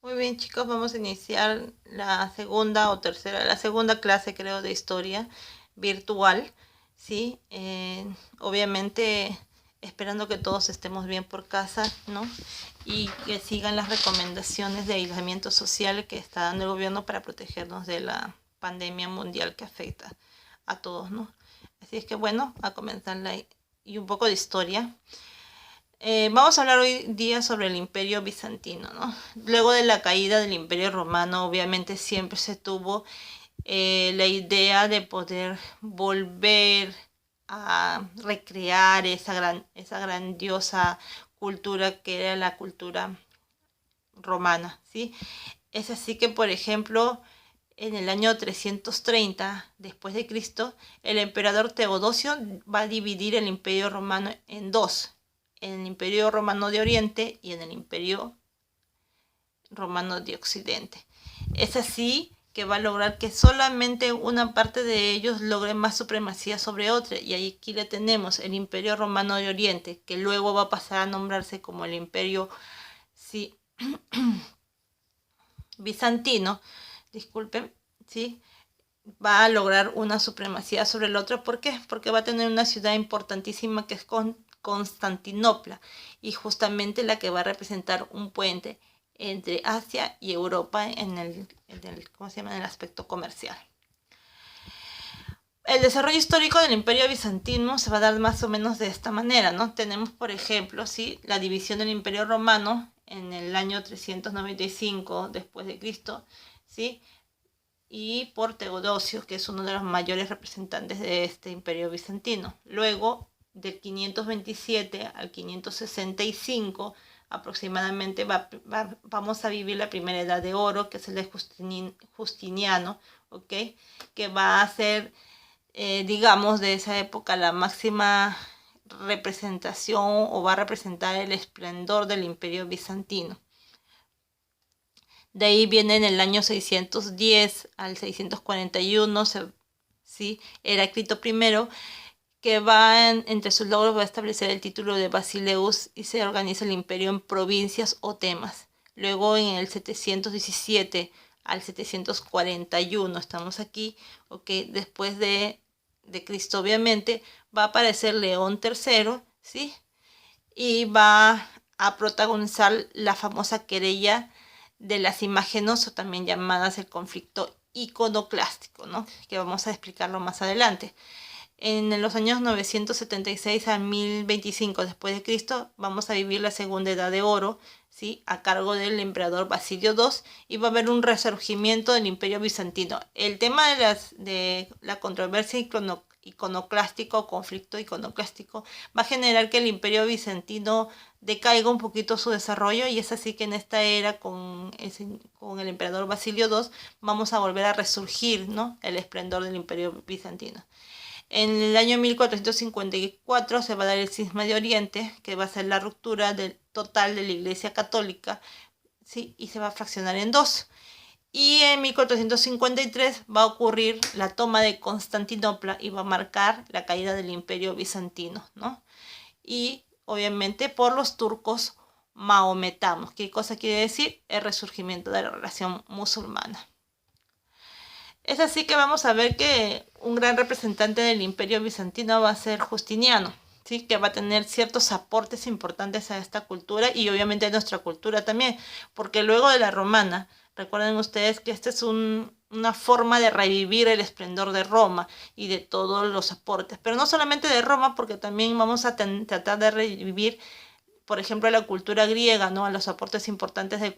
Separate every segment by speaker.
Speaker 1: Muy bien, chicos, vamos a iniciar la segunda o tercera, la segunda clase, creo, de historia virtual, ¿sí? Obviamente, esperando que todos estemos bien por casa, ¿no? Y que sigan las recomendaciones de aislamiento social que está dando el gobierno para protegernos de la pandemia mundial que afecta a todos, ¿no? Así es que, bueno, a comenzar y un poco de historia. Vamos a hablar hoy día sobre el Imperio Bizantino, ¿no? Luego de la caída del Imperio Romano, obviamente siempre se tuvo la idea de poder volver a recrear esa grandiosa cultura que era la cultura romana, ¿sí? Es así que, por ejemplo, en el año 330 después de Cristo, el emperador Teodosio va a dividir el Imperio Romano en dos, en el Imperio Romano de Oriente y en el Imperio Romano de Occidente. Es así que va a lograr que solamente una parte de ellos logre más supremacía sobre otra. Y aquí le tenemos el Imperio Romano de Oriente, que luego va a pasar a nombrarse como el Imperio sí, bizantino, disculpen, ¿sí? Va a lograr una supremacía sobre el otro. ¿Por qué? Porque va a tener una ciudad importantísima que es Constantinopla, y justamente la que va a representar un puente entre Asia y Europa ¿cómo se llama? En el aspecto comercial. El desarrollo histórico del Imperio Bizantino se va a dar más o menos de esta manera, ¿no? Tenemos, por ejemplo, ¿sí?, la división del Imperio Romano en el año 395 después de Cristo, ¿sí?, y por Teodosio, que es uno de los mayores representantes de este Imperio Bizantino. Luego, del 527 al 565 aproximadamente, vamos a vivir la primera edad de oro, que es el de Justiniano, ¿ok?, que va a ser, digamos, de esa época la máxima representación, o va a representar el esplendor del Imperio Bizantino. De ahí viene en el año 610 al 641, ¿sí?, Heráclito I, que entre sus logros va a establecer el título de Basileus y se organiza el imperio en provincias o temas. Luego en el 717 al 741, estamos aquí, okay, después de Cristo obviamente, va a aparecer León III, ¿sí?, y va a protagonizar la famosa querella de las imágenes, o también llamadas el conflicto iconoclástico, ¿no?, que vamos a explicarlo más adelante. En los años 976 a 1025 después de Cristo vamos a vivir la segunda edad de oro, ¿sí?, a cargo del emperador Basilio II, y va a haber un resurgimiento del Imperio Bizantino. El tema de la controversia iconoclástico o conflicto iconoclástico va a generar que el Imperio Bizantino decaiga un poquito su desarrollo, y es así que en esta era con el emperador Basilio II vamos a volver a resurgir, ¿no?, el esplendor del Imperio Bizantino. En el año 1454 se va a dar el cisma de Oriente, que va a ser la ruptura total de la Iglesia Católica, ¿sí?, y se va a fraccionar en dos. Y en 1453 va a ocurrir la toma de Constantinopla y va a marcar la caída del Imperio Bizantino, ¿no? Y obviamente por los turcos mahometanos. ¿Qué cosa quiere decir? El resurgimiento de la relación musulmana. Es así que vamos a ver que un gran representante del Imperio Bizantino va a ser Justiniano, ¿sí?, que va a tener ciertos aportes importantes a esta cultura y obviamente a nuestra cultura también, porque luego de la romana, recuerden ustedes que esta es una forma de revivir el esplendor de Roma y de todos los aportes, pero no solamente de Roma, porque también vamos a tratar de revivir, por ejemplo, la cultura griega, ¿no?, a los aportes importantes de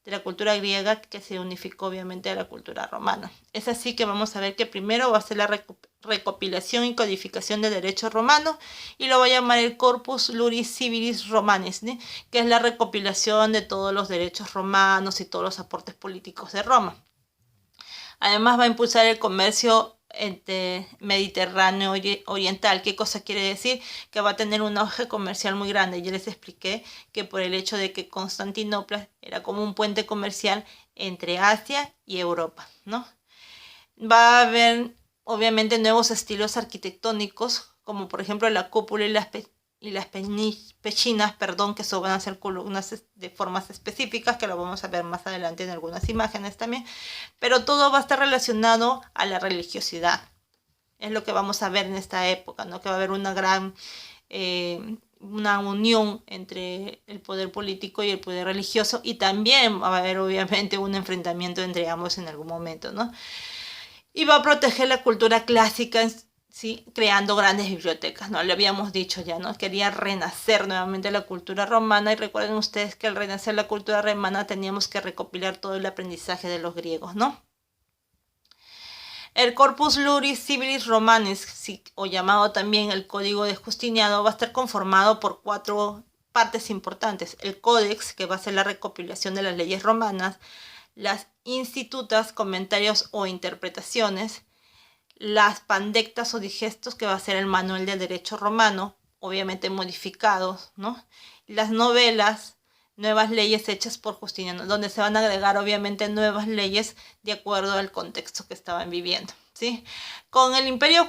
Speaker 1: la cultura griega, que se unificó obviamente a la cultura romana. Es así que vamos a ver que primero va a ser la recopilación y codificación de derecho romano, y lo voy a llamar el Corpus Iuris Civilis Romanis, ¿sí?, que es la recopilación de todos los derechos romanos y todos los aportes políticos de Roma. Además va a impulsar el comercio Mediterráneo oriental. ¿Qué cosa quiere decir? Que va a tener un auge comercial muy grande. Yo les expliqué que por el hecho de que Constantinopla era como un puente comercial entre Asia y Europa, ¿no? Va a haber obviamente nuevos estilos arquitectónicos, como por ejemplo la cúpula y y las pechinas, perdón, que eso van a ser columnas de formas específicas, que lo vamos a ver más adelante en algunas imágenes también, pero todo va a estar relacionado a la religiosidad. Es lo que vamos a ver en esta época, ¿no? Que va a haber una gran una unión entre el poder político y el poder religioso, y también va a haber obviamente un enfrentamiento entre ambos en algún momento, ¿no? Y va a proteger la cultura clásica, ¿sí? Creando grandes bibliotecas, ¿no? Lo habíamos dicho ya, ¿no? Quería renacer nuevamente la cultura romana, y recuerden ustedes que al renacer la cultura romana teníamos que recopilar todo el aprendizaje de los griegos, ¿no? El Corpus Juris Civilis Romanis, o llamado también el Código de Justiniano, va a estar conformado por 4 partes importantes. El Códex, que va a ser la recopilación de las leyes romanas, las institutas, comentarios o interpretaciones, las pandectas o digestos, que va a ser el manual de derecho romano, obviamente modificados, ¿no? Las novelas, nuevas leyes hechas por Justiniano, donde se van a agregar obviamente nuevas leyes de acuerdo al contexto que estaban viviendo, ¿sí? Con el imperio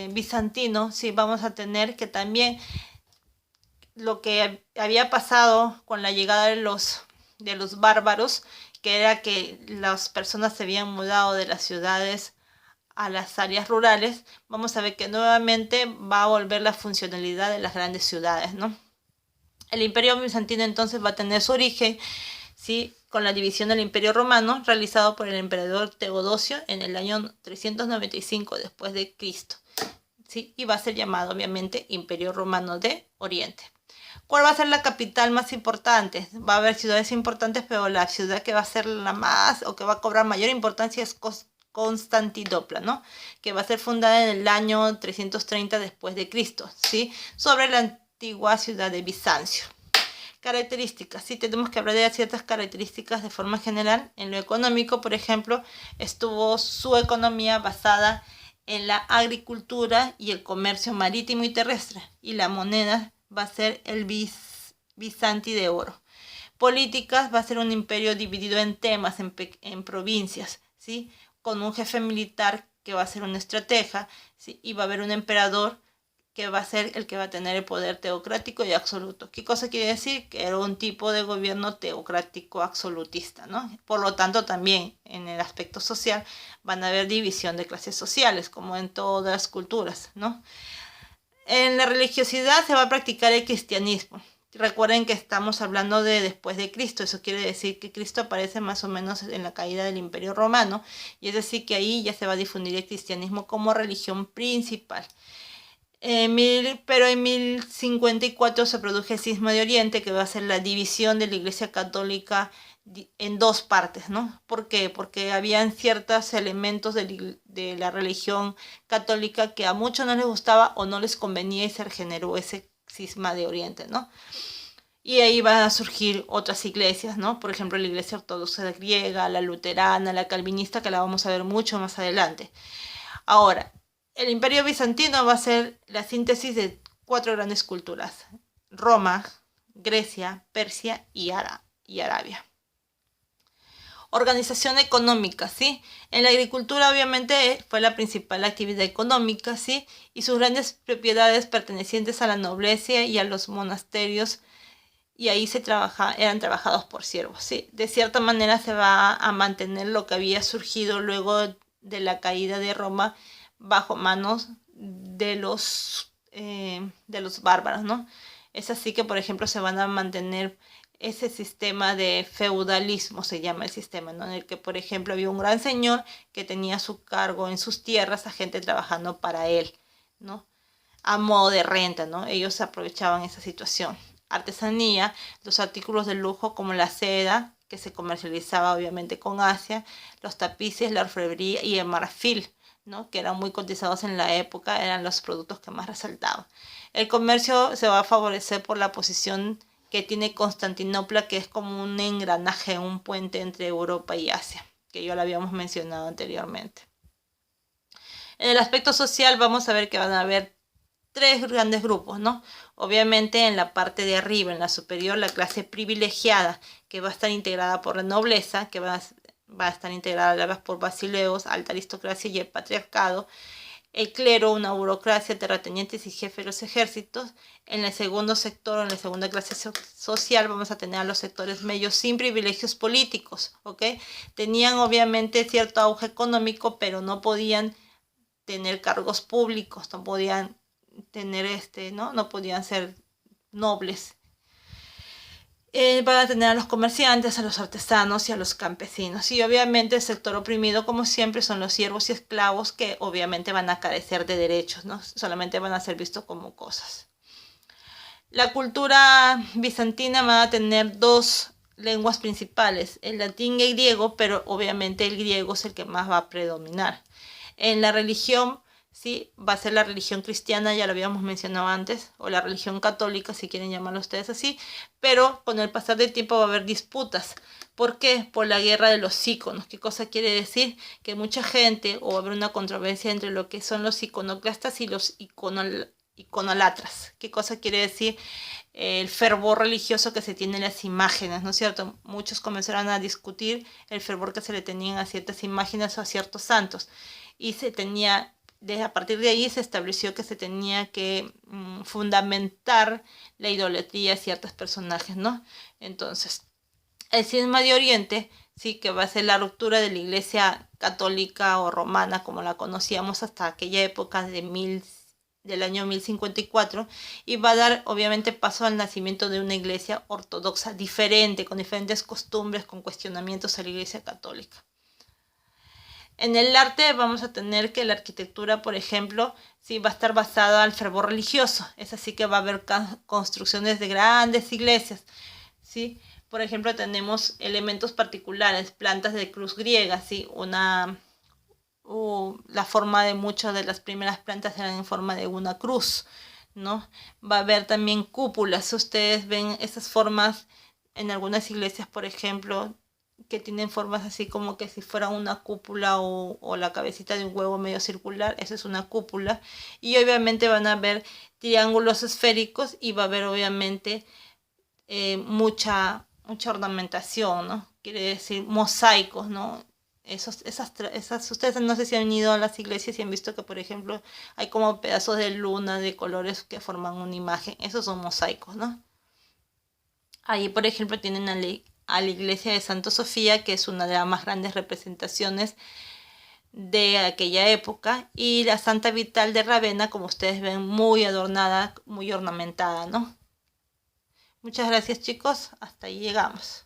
Speaker 1: bizantino, sí, vamos a tener que también lo que había pasado con la llegada de los bárbaros, que era que las personas se habían mudado de las ciudades a las áreas rurales. Vamos a ver que nuevamente va a volver la funcionalidad de las grandes ciudades, ¿no? El imperio bizantino entonces va a tener su origen, ¿sí? Con la división del imperio romano realizado por el emperador Teodosio en el año 395 después de Cristo, ¿sí? Y va a ser llamado obviamente Imperio Romano de Oriente. ¿Cuál va a ser la capital más importante? Va a haber ciudades importantes, pero la ciudad que va a ser la más, o que va a cobrar mayor importancia, es Constantinopla, ¿no? Que va a ser fundada en el año 330 después de Cristo, ¿sí? Sobre la antigua ciudad de Bizancio. Características, sí, tenemos que hablar de ciertas características de forma general. En lo económico, por ejemplo, estuvo su economía basada en la agricultura y el comercio marítimo y terrestre, y la moneda va a ser el bizanti de oro. Políticas, va a ser un imperio dividido en temas, en provincias, ¿sí? Con un jefe militar que va a ser un estratega, ¿sí? Y va a haber un emperador que va a ser el que va a tener el poder teocrático y absoluto. ¿Qué cosa quiere decir? Que era un tipo de gobierno teocrático absolutista, ¿no? Por lo tanto, también en el aspecto social van a haber división de clases sociales, como en todas las culturas, ¿no? En la religiosidad se va a practicar el cristianismo. Recuerden que estamos hablando de después de Cristo. Eso quiere decir que Cristo aparece más o menos en la caída del Imperio Romano, y es decir que ahí ya se va a difundir el cristianismo como religión principal. Pero en 1054 se produjo el cisma de Oriente, que va a ser la división de la Iglesia Católica en 2 partes, ¿no? ¿Por qué? Porque habían ciertos elementos de la religión católica que a muchos no les gustaba o no les convenía, y se generó ese cisma de Oriente, ¿no? Y ahí van a surgir otras iglesias, ¿no? Por ejemplo, la Iglesia Ortodoxa griega, la luterana, la calvinista, que la vamos a ver mucho más adelante. Ahora, el Imperio Bizantino va a ser la síntesis de 4 grandes culturas: Roma, Grecia, Persia y Arabia. Organización económica, ¿sí? En la agricultura obviamente fue la principal actividad económica, ¿sí? Y sus grandes propiedades pertenecientes a la nobleza y a los monasterios, y ahí eran trabajados por siervos, ¿sí? De cierta manera se va a mantener lo que había surgido luego de la caída de Roma bajo manos de los bárbaros, ¿no? Es así que, por ejemplo, se van a mantener ese sistema de feudalismo, se llama el sistema, ¿no? En el que, por ejemplo, había un gran señor que tenía a su cargo en sus tierras a gente trabajando para él, ¿no? A modo de renta, ¿no? Ellos aprovechaban esa situación. Artesanía, los artículos de lujo como la seda, que se comercializaba obviamente con Asia, los tapices, la orfebrería y el marfil, ¿no? Que eran muy cotizados en la época, eran los productos que más resaltaban. El comercio se va a favorecer por la posición que tiene Constantinopla, que es como un engranaje, un puente entre Europa y Asia, que ya lo habíamos mencionado anteriormente. En el aspecto social vamos a ver que van a haber 3 grandes grupos, ¿no? Obviamente en la parte de arriba, en la superior, la clase privilegiada, que va a estar integrada por la nobleza, que va a estar integrada por basileos, alta aristocracia y el patriarcado. el clero, una burocracia, terratenientes y jefes de los ejércitos. En el segundo sector, en la segunda clase social, vamos a tener a los sectores medios sin privilegios políticos, ¿ok? Tenían obviamente cierto auge económico, pero no podían tener cargos públicos, no podían tener no podían ser nobles. Van a tener a los comerciantes, a los artesanos y a los campesinos. Y obviamente el sector oprimido, como siempre, son los siervos y esclavos, que obviamente van a carecer de derechos, ¿no? Solamente van a ser vistos como cosas. La cultura bizantina va a tener dos lenguas principales, el latín y el griego, pero obviamente el griego es el que más va a predominar. En la religión, sí, va a ser la religión cristiana, ya lo habíamos mencionado antes, o la religión católica, si quieren llamarlo ustedes así, pero con el pasar del tiempo va a haber disputas. ¿Por qué? Por la guerra de los íconos. ¿Qué cosa quiere decir? Que mucha gente, o va a haber una controversia entre lo que son los iconoclastas y los iconolatras. ¿Qué cosa quiere decir? El fervor religioso que se tiene en las imágenes, ¿no es cierto? Muchos comenzaron a discutir el fervor que se le tenían a ciertas imágenes o a ciertos santos. Y se tenía, a partir de ahí se estableció que se tenía que fundamentar la idolatría a ciertos personajes, ¿no? Entonces, el cisma de Oriente, sí, que va a ser la ruptura de la iglesia católica o romana, como la conocíamos hasta aquella época del año 1054, y va a dar obviamente paso al nacimiento de una iglesia ortodoxa diferente, con diferentes costumbres, con cuestionamientos a la iglesia católica. En el arte vamos a tener que la arquitectura, por ejemplo, sí va a estar basada al fervor religioso. Es así que va a haber construcciones de grandes iglesias, ¿sí? Por ejemplo, tenemos elementos particulares, plantas de cruz griega, ¿sí? La forma de muchas de las primeras plantas eran en forma de una cruz, ¿no? Va a haber también cúpulas. Ustedes ven esas formas en algunas iglesias, por ejemplo, que tienen formas así como que si fuera una cúpula o la cabecita de un huevo medio circular. Esa es una cúpula. Y obviamente van a haber triángulos esféricos y va a haber obviamente mucha ornamentación, ¿no? Quiere decir mosaicos, ¿no? Ustedes no sé si han ido a las iglesias y han visto que, por ejemplo, hay como pedazos de luna de colores que forman una imagen. Esos son mosaicos, ¿no? Ahí, por ejemplo, tienen a la iglesia de Santa Sofía, que es una de las más grandes representaciones de aquella época, y la Santa Vital de Ravenna, como ustedes ven, muy adornada, muy ornamentada, ¿no? Muchas gracias, chicos. Hasta ahí llegamos.